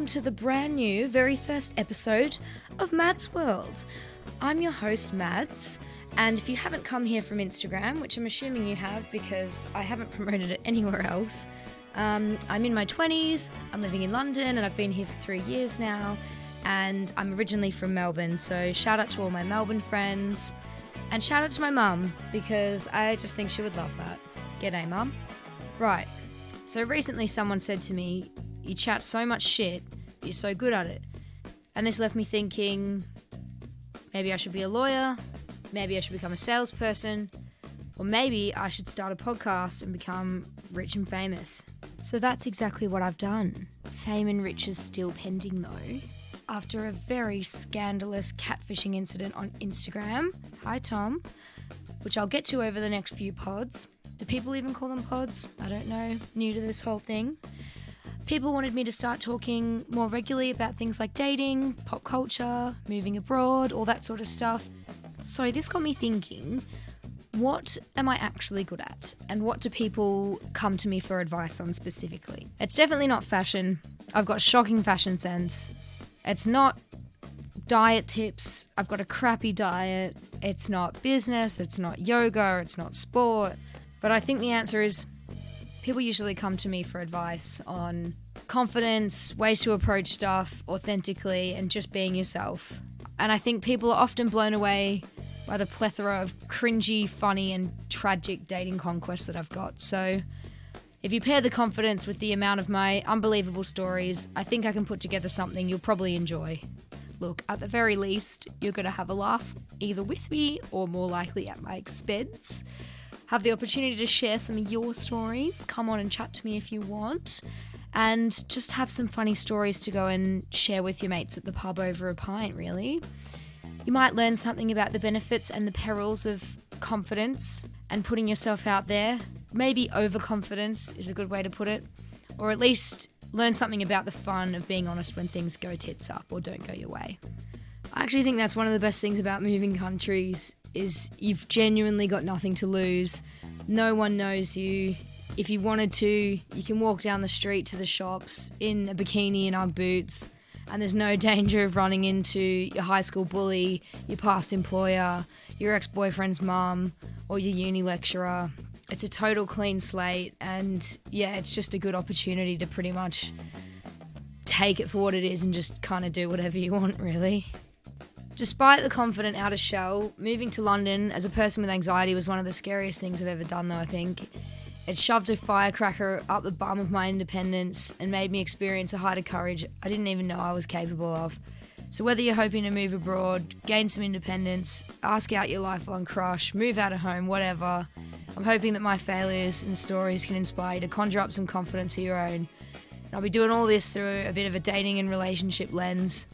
welcome to the brand new, very first episode of Mads World. I'm your host, Mads, and if you haven't come here from Instagram, which I'm assuming you have because I haven't promoted it anywhere else, I'm in my 20s, I'm living in London, and I've been here for 3 years now, and I'm originally from Melbourne, so shout out to all my Melbourne friends, and shout out to my mum, because I just think she would love that. G'day, Mum. Right, so recently someone said to me, you chat so much shit, but you're so good at it. And this left me thinking, maybe I should be a lawyer, maybe I should become a salesperson, or maybe I should start a podcast and become rich and famous. So that's exactly what I've done. Fame and riches still pending though. After a very scandalous catfishing incident on Instagram, hi Tom, which I'll get to over the next few pods. Do people even call them pods? I don't know, new to this whole thing. People wanted me to start talking more regularly about things like dating, pop culture, moving abroad, all that sort of stuff. So this got me thinking, what am I actually good at? And what do people come to me for advice on specifically? It's definitely not fashion. I've got shocking fashion sense. It's not diet tips. I've got a crappy diet. It's not business. It's not yoga. It's not sport. But I think the answer is people usually come to me for advice on confidence, ways to approach stuff authentically, and just being yourself. And I think people are often blown away by the plethora of cringy, funny, and tragic dating conquests that I've got. So if you pair the confidence with the amount of my unbelievable stories, I think I can put together something you'll probably enjoy. Look, at the very least, you're going to have a laugh either with me or more likely at my expense. Have the opportunity to share some of your stories. Come on and chat to me if you want. And just have some funny stories to go and share with your mates at the pub over a pint, really. You might learn something about the benefits and the perils of confidence and putting yourself out there. Maybe overconfidence is a good way to put it. Or at least learn something about the fun of being honest when things go tits up or don't go your way. I actually think that's one of the best things about moving countries is you've genuinely got nothing to lose. No one knows you. If you wanted to, you can walk down the street to the shops in a bikini and Ugg boots, and there's no danger of running into your high school bully, your past employer, your ex-boyfriend's mum, or your uni lecturer. It's a total clean slate, and yeah, it's just a good opportunity to pretty much take it for what it is and just kind of do whatever you want, really. Despite the confident outer shell, moving to London as a person with anxiety was one of the scariest things I've ever done, though, I think. It shoved a firecracker up the bum of my independence and made me experience a height of courage I didn't even know I was capable of. So whether you're hoping to move abroad, gain some independence, ask out your lifelong crush, move out of home, whatever, I'm hoping that my failures and stories can inspire you to conjure up some confidence of your own. And I'll be doing all this through a bit of a dating and relationship lens.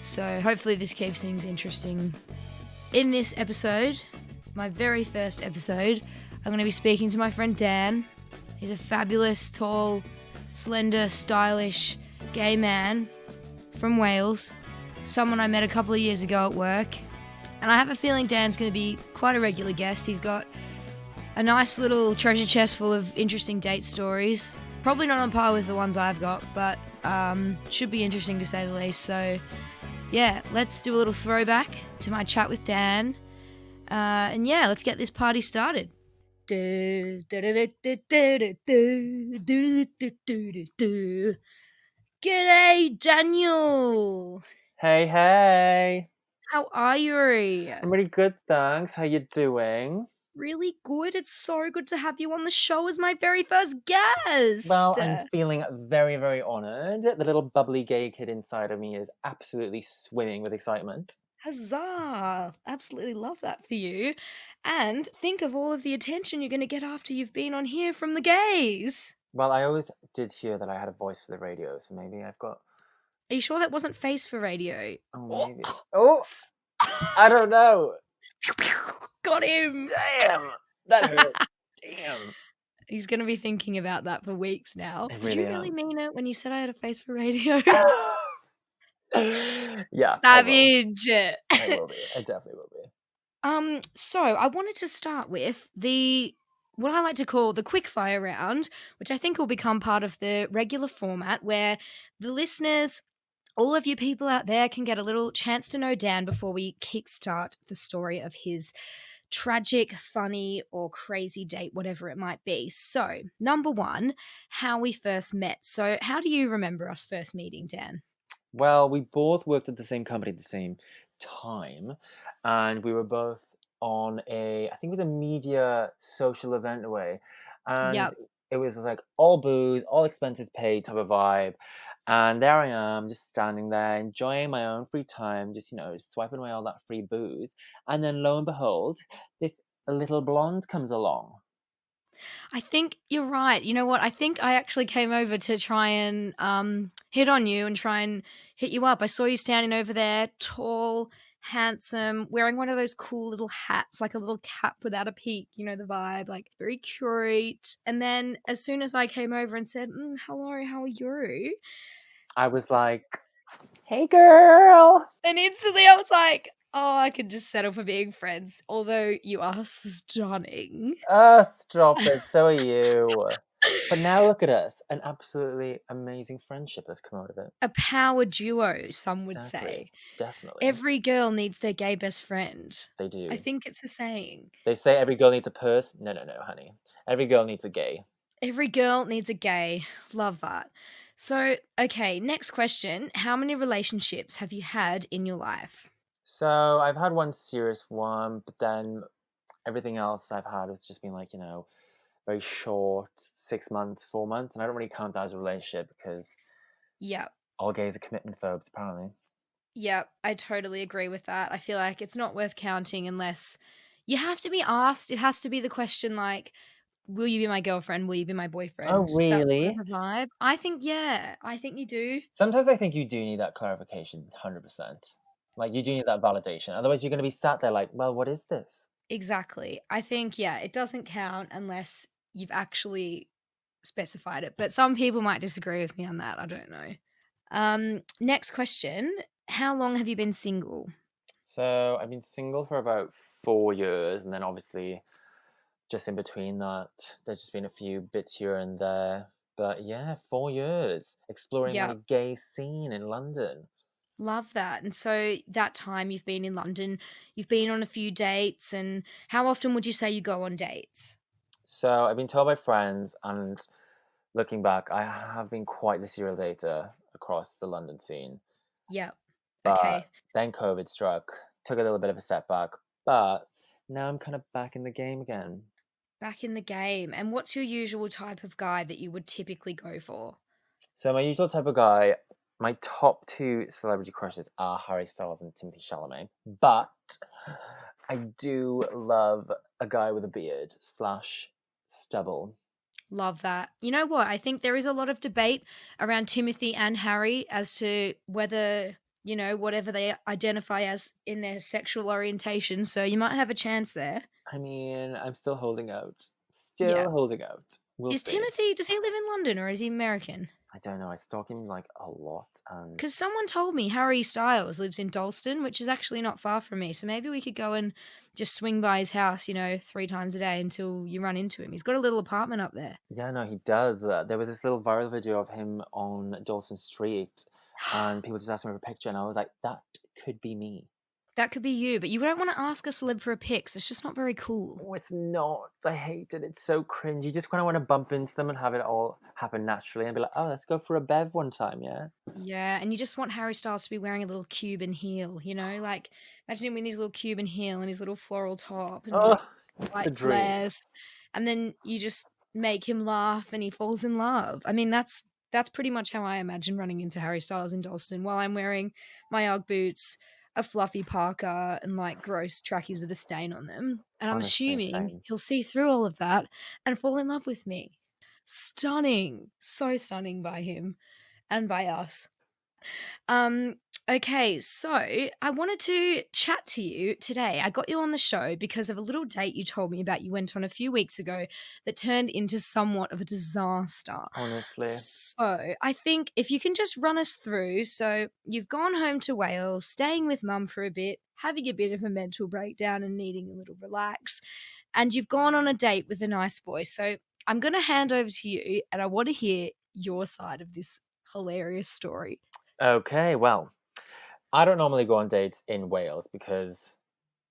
So hopefully this keeps things interesting. In this episode, my very first episode, I'm going to be speaking to my friend Dan. He's a fabulous, tall, slender, stylish, gay man from Wales. Someone I met a couple of years ago at work. And I have a feeling Dan's going to be quite a regular guest. He's got a nice little treasure chest full of interesting date stories. Probably not on par with the ones I've got, but should be interesting to say the least. So yeah, let's do a little throwback to my chat with Dan. And yeah, let's get this party started. G'day, Daniel. Hey. How are you? I'm really good, thanks. How you doing? Really good. It's so good to have you on the show as my very first guest. Well, I'm feeling very, very honoured. The little bubbly gay kid inside of me is absolutely swimming with excitement. Huzzah! Absolutely love that for you. And think of all of the attention you're going to get after you've been on here from the gays. Well, I always did hear that I had a voice for the radio, so maybe I've got... Are you sure that wasn't face for radio? Oh, maybe. Oh! I don't know. Got him! Damn! That hurt. Damn. He's going to be thinking about that for weeks now. Did you really mean it when you said I had a face for radio? Yeah. Savage! I will be. I definitely will be. So I wanted to start with what I like to call the quickfire round, which I think will become part of the regular format where the listeners all of you people out there can get a little chance to know Dan before we kickstart the story of his tragic, funny, or crazy date, whatever it might be. So, number one, how we first met. So, how do you remember us first meeting, Dan? Well, we both worked at the same company at the same time, and we were both on I think it was a media social event away, and Yep. it was like all booze, all expenses paid type of vibe. And there I am, just standing there, enjoying my own free time, just, swiping away all that free booze. And then lo and behold, this little blonde comes along. I think you're right. You know what? I think I actually came over to try and hit on you and try and hit you up. I saw you standing over there, tall, handsome, wearing one of those cool little hats, like a little cap without a peak. You know the vibe, like very cute. And then as soon as I came over and said, "Hello, how are you?" I was like, hey, girl. And instantly I was like, "Oh, I could just settle for being friends." Although you are stunning. Stop it. So are you. But now look at us. An absolutely amazing friendship has come out of it. A power duo, some would Exactly. say. Definitely. Every girl needs their gay best friend. They I do. think it's a saying. They say every girl needs a purse. No, no, no, honey. Every girl needs a gay. Every girl needs a gay. Love that. So, okay, next question. How many relationships have you had in your life? So I've had one serious one, but then everything else I've had has just been like, very short, 6 months, 4 months. And I don't really count that as a relationship because Yep. all gays are commitment phobes, apparently. Yep. I totally agree with that. I feel like it's not worth counting unless you have to be asked. It has to be the question like, will you be my girlfriend? Will you be my Oh, boyfriend? That sort really? of a vibe. I think, yeah, I think you do. Sometimes I think you do need that clarification, 100%. Like, you do need that validation. Otherwise, you're going to be sat there like, well, what is this? Exactly. I think, yeah, it doesn't count unless you've actually specified it. But some people might disagree with me on that. I don't know. Next question. How long have you been single? So, I've been single for about 4 years, and then obviously, just in between that, there's just been a few bits here and there. But yeah, 4 years exploring Yeah, the gay scene in London. love that. And so that time you've been in London, you've been on a few dates, and how often would you say you go on dates? So, I've been told by friends, and looking back, I have been quite the serial dater across the London scene. Yeah. But Okay. then COVID struck, took a little bit of a setback, but now I'm kind of back in the game again. Back in the game. And what's your usual type of guy that you would typically go for? So my usual type of guy, my top two celebrity crushes are Harry Styles and Timothy Chalamet, but I do love a guy with a beard slash stubble. Love that. You know what? I think there is a lot of debate around Timothy and Harry as to whether, whatever they identify as in their sexual orientation. So you might have a chance there. I mean, I'm still holding out. Yeah. Still holding out. We'll Is see. Timothy, does he live in London or is he American? I don't know. I stalk him like a lot, and Because someone told me Harry Styles lives in Dalston, which is actually not far from me. So maybe we could go and just swing by his house, 3 times a day until you run into him. He's got a little apartment up there. yeah, no, he does. There was this little viral video of him on Dawson Street, and people just asked me for a picture, and I was like, that could be me. That could be you, but you don't want to ask a celeb for a pic. So it's just not very cool. Oh, it's not. I hate it. It's so cringe. You just kind of want to bump into them and have it all happen naturally and be like, oh, let's go for a bev one time, yeah? Yeah, and you just want Harry Styles to be wearing a little Cuban heel, like imagine him in his little Cuban heel and his little floral top and like Oh, the white dream. flares, and then you just make him laugh and he falls in love. I mean, that's pretty much how I imagine running into Harry Styles in Dalston while I'm wearing my UGG boots, a fluffy parka, and like gross trackies with a stain on them. And I'm Honestly, assuming same. he'll see through all of that and fall in love with me. Stunning, so stunning by him and by us. Um, okay, so I wanted to chat to you today. I got you on the show because of a little date you told me about you went on a few weeks ago that turned into somewhat of a disaster. Honestly. So I think if you can just run us through. So you've gone home to Wales, staying with mum for a bit, having a bit of a mental breakdown and needing a little relax, and you've gone on a date with a nice boy. So I'm going to hand over to you and I want to hear your side of this hilarious story. Okay, well, I don't normally go on dates in Wales because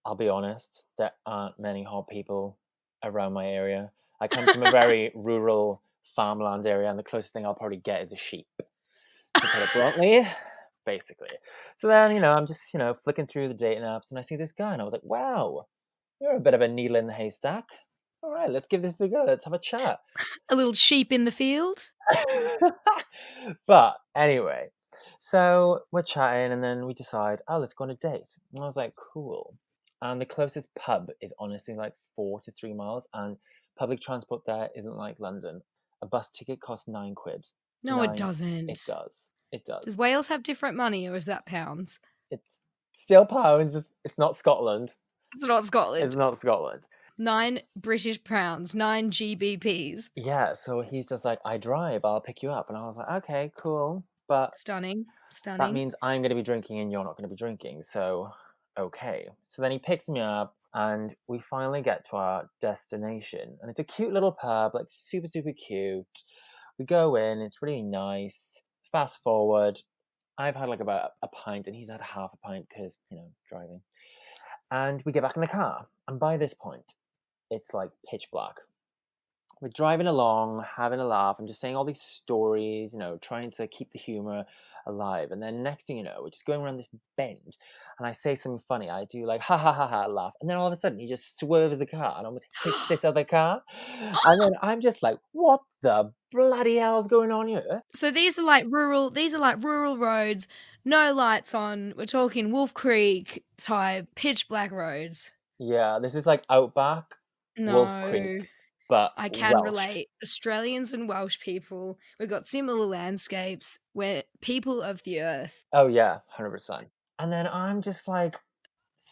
I'll be honest, there aren't many hot people around my area. I come from a very rural farmland area, and the closest thing I'll probably get is a sheep, to put it bluntly, basically. So then, I'm just, flicking through the dating apps, and I see this guy, and I was like, wow, you're a bit of a needle in the haystack. All right, let's give this a go. Let's have a chat. A little sheep in the field? But anyway, so we're chatting and then we decide, oh, let's go on a date. And I was like, cool. And the closest pub is honestly like 4 to 3 miles, and public transport there isn't like London. A bus ticket costs £9. No, it Nine. It doesn't. does. It Does does. Wales have different money or is that pounds? It's still pounds. It's not Scotland. It's not It's Scotland. not Scotland. 9 British pounds, 9 GBPs. Yeah, so he's just like, I drive, I'll pick you up. And I was like, okay, cool. But Stunning. that Stunning. means I'm going to be drinking and you're not going to be drinking. So, okay. So then he picks me up and we finally get to our destination. And it's a cute little pub, like super, super cute. We go in, it's really nice. Fast forward, I've had like about a pint and he's had half a pint because, driving. And we get back in the car. And by this point, it's like pitch black. We're driving along, having a laugh, and just saying all these stories, trying to keep the humor alive. And then next thing you know, we're just going around this bend, and I say something funny. I do like ha ha ha ha laugh, and then all of a sudden he just swerves the car and almost hits this other car, and then I'm just like, what the bloody hell's going on here? So these are like rural roads, no lights on. We're talking Wolf Creek type pitch black roads. Yeah, this is like Outback, Wolf No, Creek, but I can Welsh. relate. Australians and Welsh people, we've got similar landscapes. We're people of the earth. Oh yeah, 100%. And then I'm just like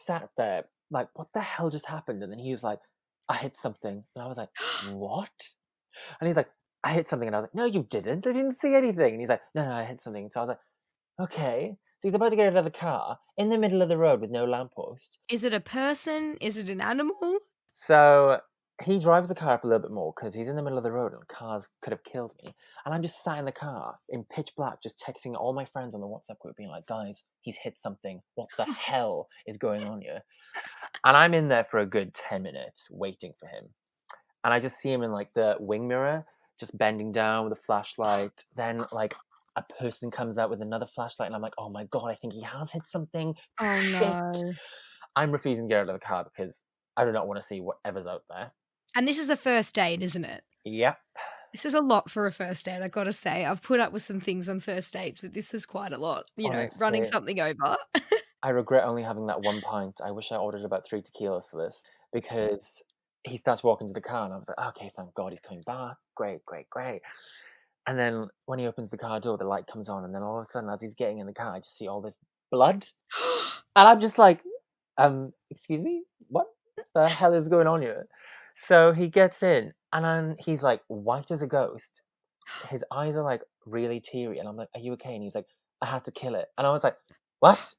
sat there, like, what the hell just happened? And then he was like, I hit something. And I was like, what? And he's like, I hit something. And I was like, no, you didn't. I didn't see anything. And he's like, no, I hit something. So I was like, okay. So he's about to get out of the car in the middle of the road with no lamppost. Is it a person? Is it an animal? So he drives the car up a little bit more because he's in the middle of the road and cars could have killed me. And I'm just sat in the car in pitch black, just texting all my friends on the WhatsApp group, being like, guys, he's hit something. What the hell is going on here? And I'm in there for a good 10 minutes waiting for him. And I just see him in like the wing mirror, just bending down with a flashlight. Then like a person comes out with another flashlight, and I'm like, oh my god, I think he has hit something. Oh Shit. no. I'm refusing to get out of the car because I do not want to see whatever's out there. And this is a first date, isn't it? Yep, This is a lot for a first date, I gotta say. I've put up with some things on first dates, but this is quite a lot, running honestly, something over. I regret only having that one pint. I wish I ordered about 3 tequilas for this because he starts walking to the car, and I was like, okay, thank God he's coming back. Great, great, great. And then when he opens the car door, the light comes on, and then all of a sudden, as he's getting in the car, I just see all this blood, and I'm just like, excuse me, what the hell is going on here? So he gets in, and then he's like white as a ghost. His eyes are like really teary, and I'm like, "Are you okay?" And he's like, "I had to kill it," and I was like, "What?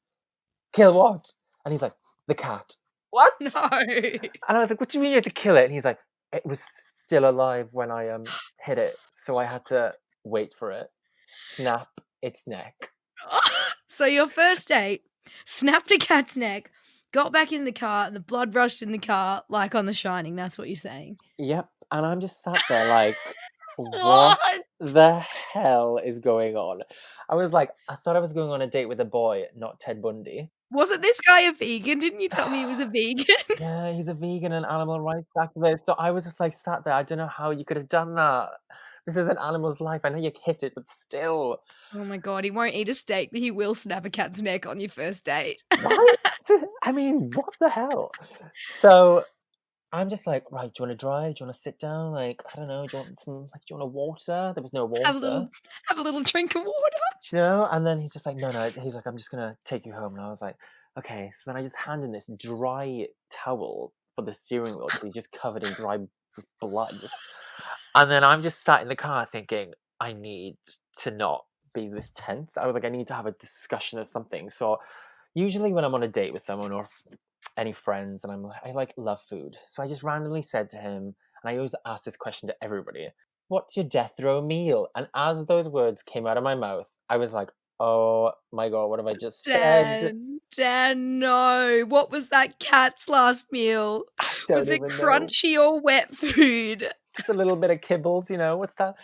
Kill what?" And he's like, "The cat." What? No. And I was like, "What do you mean you had to kill it?" And he's like, "It was still alive when I hit it, so I had to wait for it, snap its neck." So your first date, snapped a cat's neck, got back in the car, and the blood rushed in the car like on The Shining, that's what you're saying? Yep, and I'm just sat there like, what What? the hell is going on? I was like, I thought I was going on a date with a boy, not Ted Bundy. Wasn't this guy a vegan? Didn't you tell me he was a vegan? Yeah, he's a vegan and animal rights activist. So I was just like sat there. I don't know how you could have done that. This is an animal's life. I know you hit it, but still. Oh my god, he won't eat a steak, but he will snap a cat's neck on your first date. Right? I mean, what the hell? So I'm just like, right, do you want to drive? Do you want to sit down? Like, I don't know, do you want some, like, do you want a water? There was no Have a water, little have a little drink of water. And then he's just like, no, no. He's like, I'm just gonna take you home. And I was like, okay. So then I just hand him this dry towel for the steering wheel because he's just covered in dry blood. And then I'm just sat in the car thinking, I need to not be this tense. I was like, I need to have a discussion of something. So usually when I'm on a date with someone or any friends, and I like love food. So I just randomly said to him, and I always ask this question to everybody, what's your death row meal? And as those words came out of my mouth, I was like, Oh my God, what have I just said? Dan, no. What was that cat's last meal? I Was don't it even know. crunchy or wet food? Just a little bit of kibbles, you know? What's that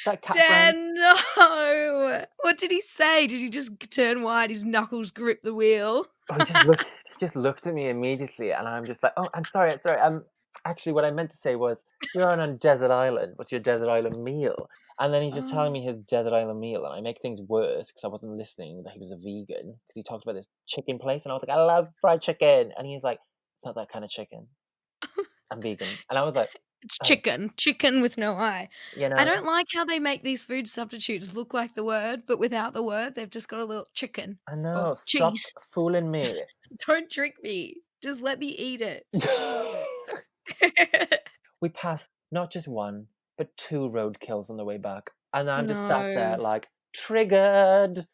cat brand? Dan, no. What did he say? Did he just turn white, his knuckles grip the wheel? Oh, he just looked at me immediately, and I'm just like, "Oh, I'm sorry, sorry. Actually, what I meant to say was, you're on a desert island. What's your desert island meal?" And then he's just telling Oh. me his desert island meal, and I make things worse because I wasn't listening that he was a vegan because he talked about this chicken place, and I was like, "I love fried chicken," and he's like, "It's not that kind of chicken. I'm vegan," and I was like, It's "Oh, chicken with no I. you I know." don't like how they make these food substitutes look like the word, but without the word, they've just got a little chicken I or know. Stop cheese. fooling me. Don't trick me. Just let me eat it. We passed not just one, but two roadkills on the way back. And I'm just sat there No. like, triggered.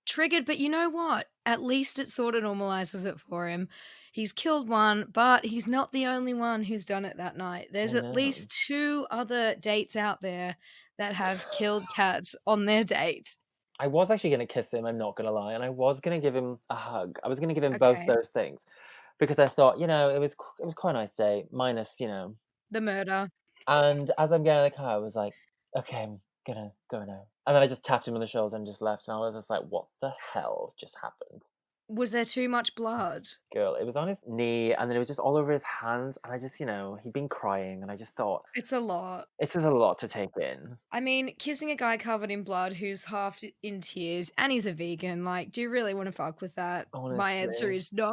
Triggered, but you know what? At least it sort of normalizes it for him. He's killed one, but he's not the only one who's done it that night. I There's at know. least 2 other dates out there that have killed cats on their date. I was actually going to kiss him, I'm not going to lie. And I was going to give him a hug. I was going to give him both Okay. those things because I thought, it was quite a nice day, minus. The murder. And as I'm getting in the car, I was like, okay, I'm going to go now. And then I just tapped him on the shoulder and just left. And I was just like, what the hell just happened? Was there too much blood? Girl, it was on his knee and then it was just all over his hands. And I just, he'd been crying. And I just thought, It's a lot. it is a lot to take in, I mean, kissing a guy covered in blood who's half in tears and he's a vegan, like, do you really want to fuck with that? My answer honestly. is no.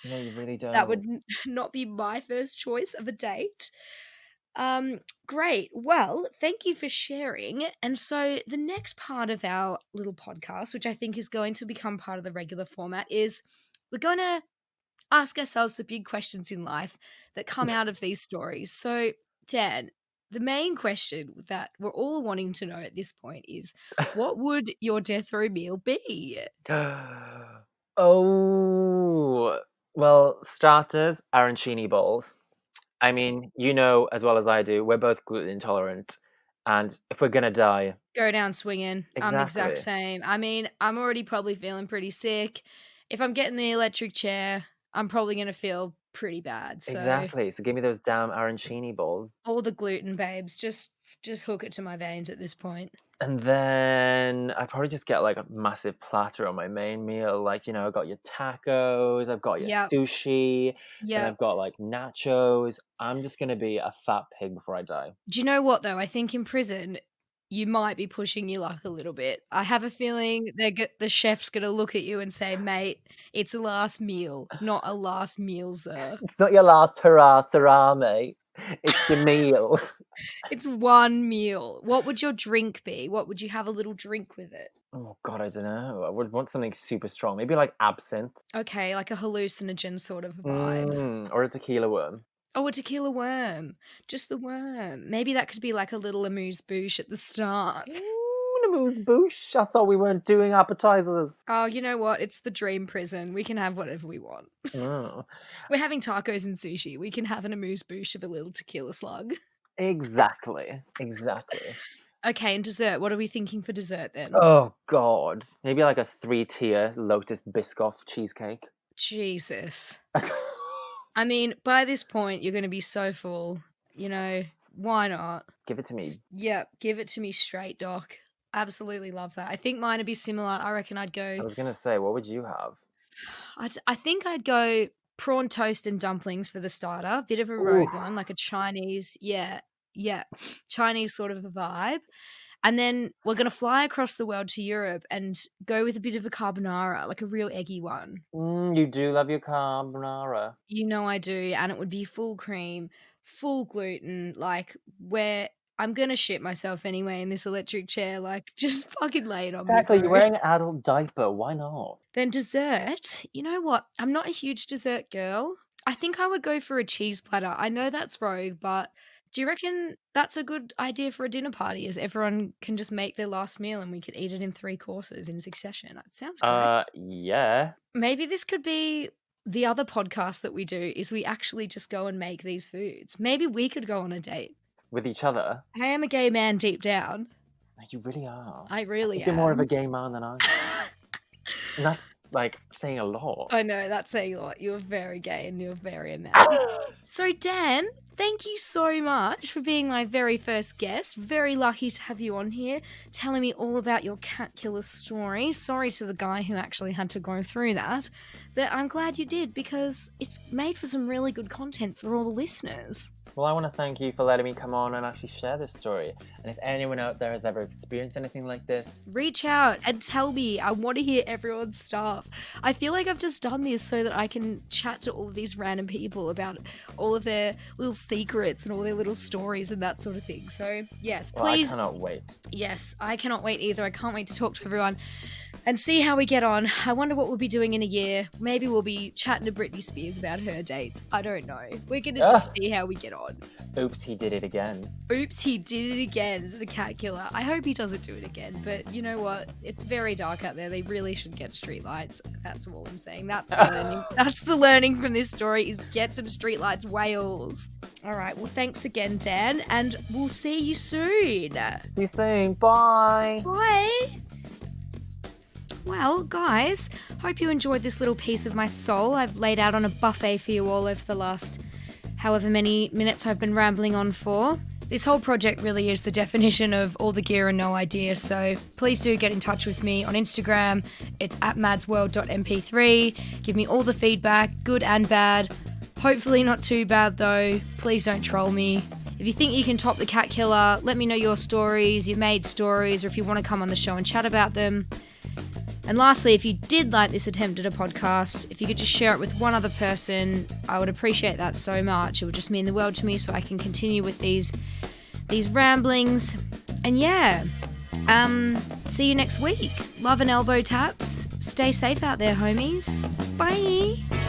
No, you really That don't. would not be my first choice of a date. Great. Well, thank you for sharing. And so the next part of our little podcast, which I think is going to become part of the regular format, is we're going to ask ourselves the big questions in life that come out of these stories. So, Dan, the main question that we're all wanting to know at this point is what would your death row meal be? Oh, well, starters, arancini balls. I mean, you know as well as I do, we're both gluten intolerant. And if we're gonna die, Go down swinging. I'm the exact exactly, same. I mean, I'm already probably feeling pretty sick. If I'm getting the electric chair, I'm probably going to feel pretty bad. So, exactly. So give me those damn arancini balls. all the gluten, babes, just hook it to my veins at this point. And then I'd probably just get like a massive platter on my main meal. Like, I've got your tacos, I've got your Yep. sushi, then Yep. I've got like nachos. I'm just gonna be a fat pig before I die. Do you know what though? I think in prison you might be pushing your luck a little bit. I have a feeling the chef's gonna look at you and say, "Mate, it's a last meal, not a last meal, sir. It's not your last hurrah, Sarah, mate. It's your meal. It's one meal." What would your drink be? What would you have a little drink with it? Oh God, I don't know. I would want something super strong. Maybe like absinthe. Okay, like a hallucinogen sort of vibe. Or a tequila worm. Oh, a tequila worm. Just the worm. Maybe that could be like a little amuse-bouche at the start. Amuse bouche. I thought we weren't doing appetizers. Oh, you know what? It's the dream prison. We can have whatever we want. Oh, We're having tacos and sushi. We can have an amuse-bouche of a little tequila slug. exactly. Exactly. Okay, and dessert. What are we thinking for dessert then? Oh God. Maybe like a 3-tier Lotus Biscoff cheesecake. Jesus. I mean, by this point, you're going to be so full. Why not? Give it to me. Yeah, give it to me straight, Doc. Absolutely love that. I think mine would be similar. I reckon I'd I go. was gonna say, what would you have? I think I'd go prawn toast and dumplings for the starter. Bit of a Ooh. rogue one, like a Chinese, yeah, Chinese sort of a vibe. And then we're gonna fly across the world to Europe and go with a bit of a carbonara, like a real eggy one. You do love your carbonara. You know I do, and it would be full cream, full gluten, like where I'm gonna shit myself anyway in this electric chair. Like, just fucking lay it on me, Exactly. You're bro. wearing an adult diaper. Why not? Then dessert, you know what? I'm not a huge dessert girl. I think I would go for a cheese platter. I know that's rogue, but do you reckon that's a good idea for a dinner party? As everyone can just make their last meal and we could eat it in 3 courses in succession. That sounds great. Yeah. Maybe this could be the other podcast that we do is we actually just go and make these foods. Maybe we could go on a date. With each other. I am a gay man deep down. You really are. I I really think you're more of a am. gay man than I am. And that's, like, saying a lot. I know, that's saying a lot. You're very gay and you're very a man. So, Dan, thank you so much for being my very first guest. Very lucky to have you on here, telling me all about your cat killer story. Sorry to the guy who actually had to go through that, but I'm glad you did because it's made for some really good content for all the listeners. Well, I want to thank you for letting me come on and actually share this story. And if anyone out there has ever experienced anything like this, reach out and tell me. I want to hear everyone's stuff. I feel like I've just done this so that I can chat to all of these random people about all of their little secrets and all their little stories and that sort of thing. So, yes, please. Well, I cannot wait. Yes, I cannot wait either. I can't wait to talk to everyone and see how we get on. I wonder what we'll be doing in a year. Maybe we'll be chatting to Britney Spears about her dates. I don't know. We're going to just see how we get on. Oops, he did it again. Oops, he did it again, the cat killer. I hope he doesn't do it again, but you know what? It's very dark out there. They really should get streetlights. That's all I'm saying. That's the learning. That's the learning from this story is get some streetlights, Wales. All right, well, thanks again, Dan, and we'll see you soon. See you soon. Bye. Bye. Well, guys, hope you enjoyed this little piece of my soul I've laid out on a buffet for you all over the last however many minutes I've been rambling on for. This whole project really is the definition of all the gear and no idea, so please do get in touch with me on Instagram. It's at madsworld.mp3. Give me all the feedback, good and bad. Hopefully not too bad though. Please don't troll me. If you think you can top the cat killer, let me know your stories, your maid stories, or if you want to come on the show and chat about them. And lastly, if you did like this attempt at a podcast, if you could just share it with one other person, I would appreciate that so much. It would just mean the world to me so I can continue with these ramblings. And yeah, see you next week. Love and elbow taps. Stay safe out there, homies. Bye.